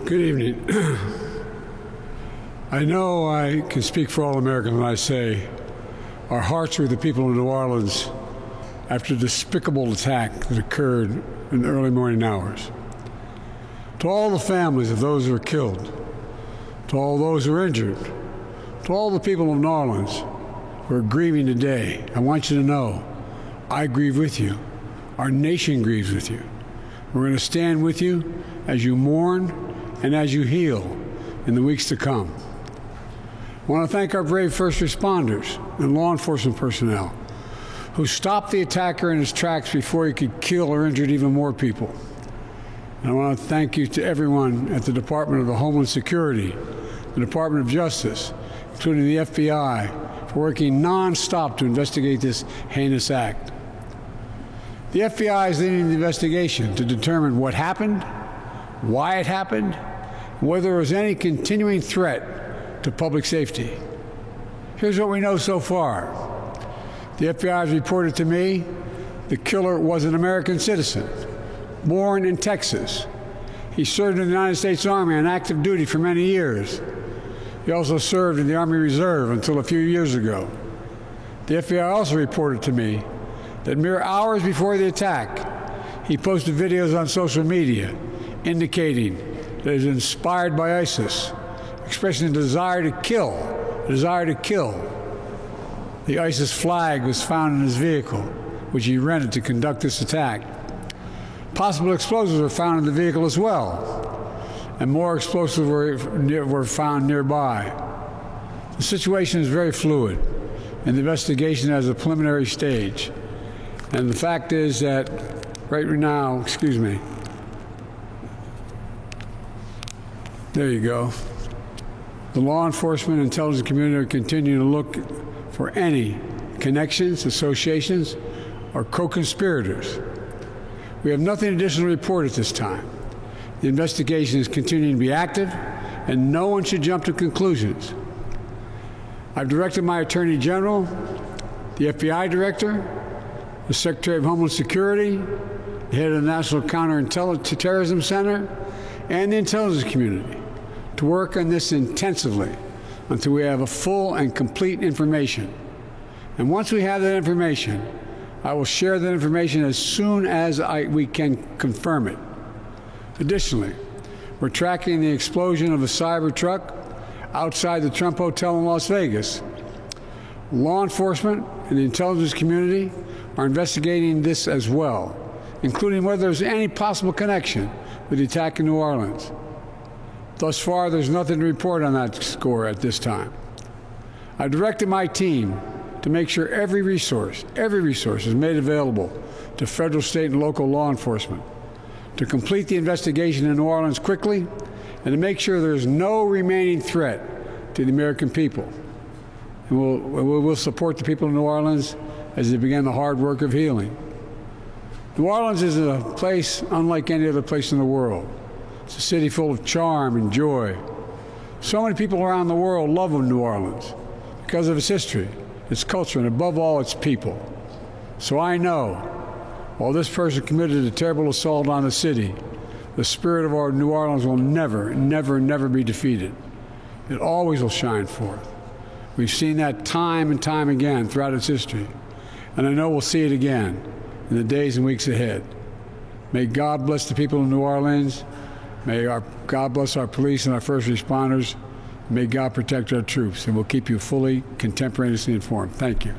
Good evening. I know I can speak for all Americans when I say our hearts are with the people of New Orleans after the despicable attack that occurred in the early morning hours. To all the families of those who were killed, to all those who were injured, to all the people of New Orleans who are grieving today, I want you to know I grieve with you. Our nation grieves with you. We're going to stand with you as you mourn and as you heal in the weeks to come. I want to thank our brave first responders and law enforcement personnel who stopped the attacker in his tracks before he could kill or injure even more people. And I want to thank you to everyone at the Department of Homeland Security, the Department of Justice, including the FBI, for working nonstop to investigate this heinous act. The FBI is leading the investigation to determine what happened, why it happened, and whether there was any continuing threat to public safety. Here's what we know so far. The FBI has reported to me the killer was an American citizen, born in Texas. He served in the United States Army on active duty for many years. He also served in the Army Reserve until a few years ago. The FBI also reported to me that mere hours before the attack, he posted videos on social media indicating that he was inspired by ISIS, expressing a desire to kill, The ISIS flag was found in his vehicle, which he rented to conduct this attack. Possible explosives were found in the vehicle as well, and more explosives were found nearby. The situation is very fluid, and the investigation has a preliminary stage. And the fact is that right now, there you go. The law enforcement and intelligence community are continuing to look for any connections, associations, or co-conspirators. We have nothing additional to report at this time. The investigation is continuing to be active, and no one should jump to conclusions. I've directed my Attorney General, the FBI Director, the Secretary of Homeland Security, the head of the National Counterterrorism Center, and the intelligence community to work on this intensively until we have a full and complete information. And once we have that information, I will share that information as soon as we can confirm it. Additionally, we're tracking the explosion of a cyber truck outside the Trump Hotel in Las Vegas. Law enforcement and the intelligence community are investigating this as well, including whether there's any possible connection with the attack in New Orleans. Thus far, there's nothing to report on that score at this time. I directed my team to make sure every resource is made available to federal, state, and local law enforcement to complete the investigation in New Orleans quickly and to make sure there's no remaining threat to the American people. And we'll support the people of New Orleans as they begin the hard work of healing. New Orleans is a place unlike any other place in the world. It's a city full of charm and joy. So many people around the world love New Orleans because of its history, its culture, and above all, its people. So I know, while this person committed a terrible assault on the city, the spirit of our New Orleans will never, never, never be defeated. It always will shine forth. We've seen that time and time again throughout its history, and I know we'll see it again in the days and weeks ahead. May God bless the people of New Orleans. May God bless our police and our first responders. May God protect our troops, and we'll keep you fully contemporaneously informed. Thank you.